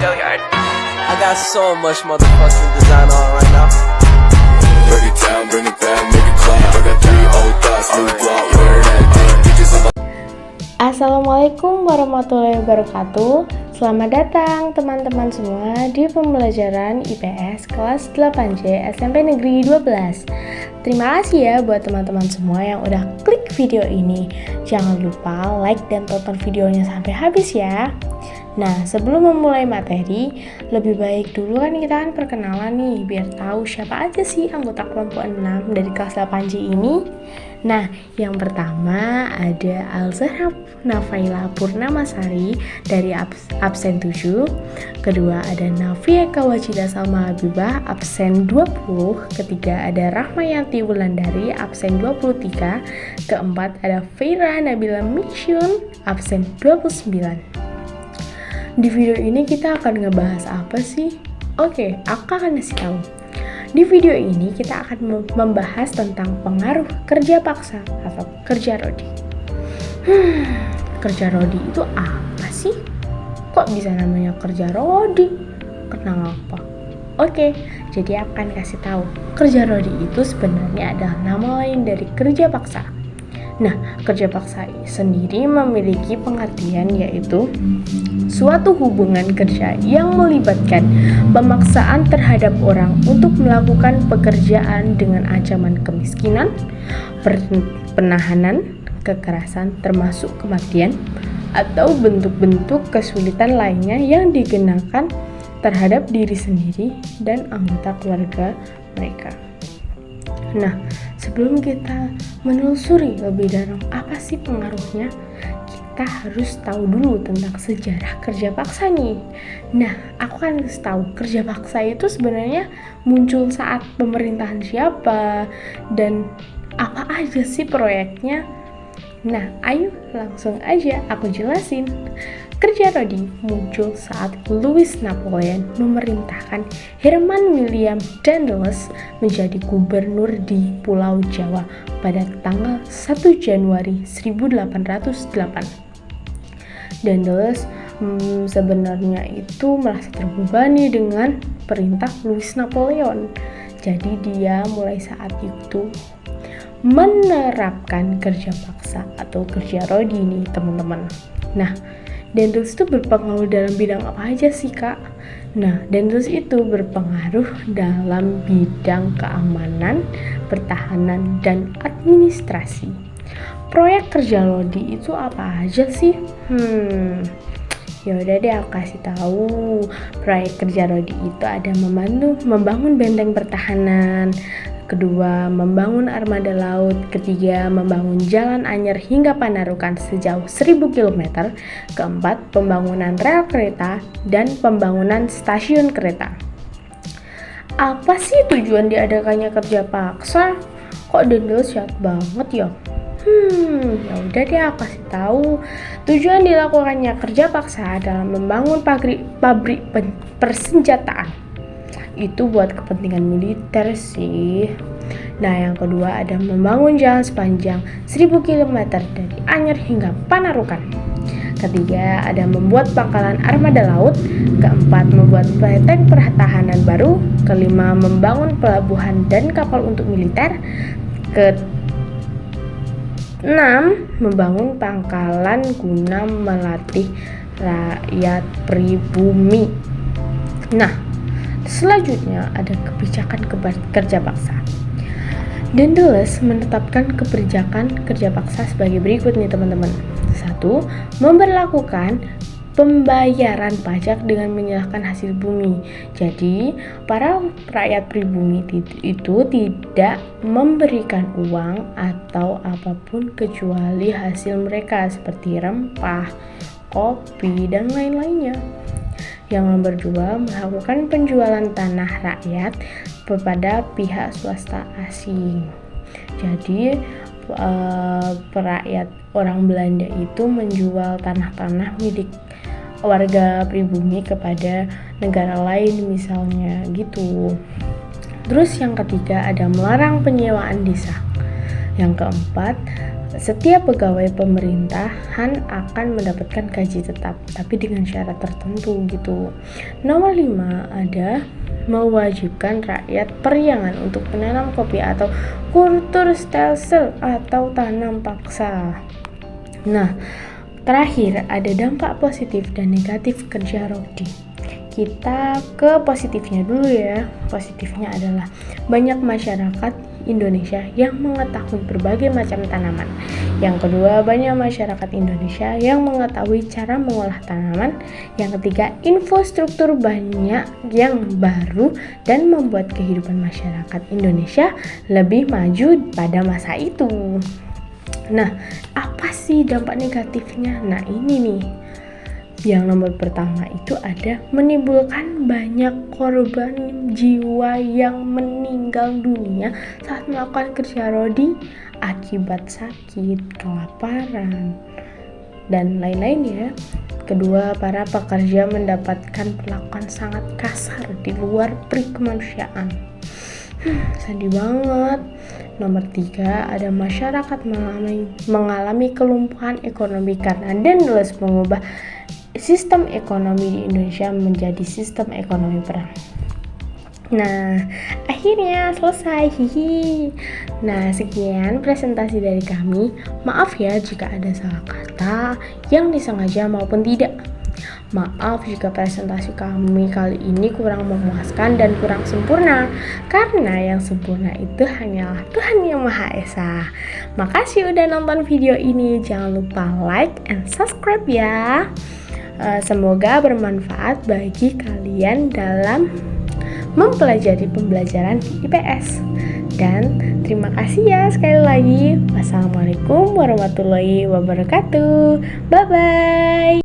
I got so much motherfucking design on right now. Break it down, bring it back, make it clap. I got 3 old thoughts, new block, where that thing. Bitches on my Assalamualaikum warahmatullahi wabarakatuh. Selamat datang teman-teman semua di pembelajaran IPS kelas 8C SMP Negeri 12. Terima kasih ya buat teman-teman semua yang udah klik video ini. Jangan lupa like dan tonton videonya sampai habis ya. Nah, sebelum memulai materi, lebih baik dulu kan kita perkenalan nih, biar tahu siapa aja sih anggota kelompok 6 dari kelas 8C ini. Nah, yang pertama ada Al-Zahrab Nafaila Purnamasari dari absen 7. Kedua ada Nafia Kawajida Salma Habibah absen 20. Ketiga ada Rahmayanti Wulandari absen 23. Keempat ada Feira Nabila Misyun absen 29. Di video ini kita akan ngebahas apa sih? Oke, aku akan kasih tahu. Di video ini kita akan membahas tentang pengaruh kerja paksa atau kerja rodi. Kerja rodi itu apa sih? Kok bisa namanya kerja rodi? Kenapa? Oke, jadi aku akan kasih tahu. Kerja rodi itu sebenarnya adalah nama lain dari kerja paksa. Nah, kerja paksa sendiri memiliki pengertian yaitu suatu hubungan kerja yang melibatkan pemaksaan terhadap orang untuk melakukan pekerjaan dengan ancaman kemiskinan, penahanan, kekerasan termasuk kematian, atau bentuk-bentuk kesulitan lainnya yang dikenakan terhadap diri sendiri dan anggota keluarga mereka. Nah, sebelum kita menelusuri lebih dalam apa sih pengaruhnya, kita harus tahu dulu tentang sejarah kerja paksa nih. Nah, aku kan harus tahu kerja paksa itu sebenarnya muncul saat pemerintahan siapa dan apa aja sih proyeknya. Nah, ayo langsung aja aku jelasin. Kerja rodi muncul saat Louis Napoleon memerintahkan Herman William Daendels menjadi gubernur di Pulau Jawa pada tanggal 1 Januari 1808. Daendels sebenarnya itu merasa terbebani dengan perintah Louis Napoleon. Jadi dia mulai saat itu menerapkan kerja paksa atau kerja rodi nih teman-teman. Nah, Daendels itu berpengaruh dalam bidang apa aja sih kak? Nah, Daendels itu berpengaruh dalam bidang keamanan, pertahanan, dan administrasi. Proyek kerja rodi itu apa aja sih? Ya udah deh aku kasih tahu. Proyek kerja rodi itu ada membangun benteng pertahanan, kedua membangun armada laut, ketiga membangun jalan anyar hingga Panarukan sejauh 1000 km, keempat pembangunan rel kereta dan pembangunan stasiun kereta. Apa sih tujuan diadakannya kerja paksa? Kok Daendels jahat banget ya? Ya udah deh aku kasih tahu. Tujuan dilakukannya kerja paksa adalah membangun pabrik persenjataan. Itu buat kepentingan militer sih. Nah, yang kedua ada membangun jalan sepanjang 1000 km dari Anyer hingga Panarukan. Ketiga ada membuat pangkalan armada laut. Keempat membuat benteng pertahanan baru. Kelima membangun pelabuhan dan kapal untuk militer. Keenam membangun pangkalan guna melatih rakyat pribumi. Nah, selanjutnya ada kebijakan kerja paksa. Daendels menetapkan kebijakan kerja paksa sebagai berikut nih teman-teman. 1. Memberlakukan pembayaran pajak dengan menyerahkan hasil bumi. Jadi, para rakyat pribumi itu tidak memberikan uang atau apapun kecuali hasil mereka seperti rempah, kopi, dan lain-lainnya. Yang nomor 2, melakukan penjualan tanah rakyat kepada pihak swasta asing. Jadi rakyat orang Belanda itu menjual tanah-tanah milik warga pribumi kepada negara lain misalnya gitu. Terus yang ketiga ada melarang penyewaan desa. Yang keempat Setiap pegawai pemerintahan akan mendapatkan gaji tetap, tapi dengan syarat tertentu gitu. Nomor 5 ada mewajibkan rakyat periangan untuk menanam kopi atau kulturstelsel atau tanam paksa. Nah, terakhir ada dampak positif dan negatif kerja Rodi. Kita ke positifnya dulu ya. Positifnya adalah banyak masyarakat Indonesia yang mengetahui berbagai macam tanaman. Yang kedua, banyak masyarakat Indonesia yang mengetahui cara mengolah tanaman. Yang ketiga, infrastruktur banyak yang baru dan membuat kehidupan masyarakat Indonesia lebih maju pada masa itu. Nah, apa sih dampak negatifnya? Nah, ini nih. Yang nomor pertama itu ada menimbulkan banyak korban jiwa yang meninggal dunia saat melakukan kerja Rodi akibat sakit, kelaparan, dan lain-lain ya. Kedua, para pekerja mendapatkan perlakuan sangat kasar di luar perikemanusiaan. Sedih banget. Nomor 3, ada masyarakat mengalami kelumpuhan ekonomi karena Dendels mengubah sistem ekonomi di Indonesia menjadi sistem ekonomi perang. Nah, akhirnya selesai. Hihi. Nah, sekian presentasi dari kami. Maaf ya jika ada salah kata yang disengaja maupun tidak. Maaf jika presentasi kami kali ini kurang memuaskan dan kurang sempurna, karena yang sempurna itu hanyalah Tuhan Yang Maha Esa. Makasih udah nonton video ini. Jangan lupa like and subscribe ya. Semoga bermanfaat bagi kalian dalam mempelajari pembelajaran di IPS. Dan terima kasih ya sekali lagi. Wassalamualaikum warahmatullahi wabarakatuh. Bye bye.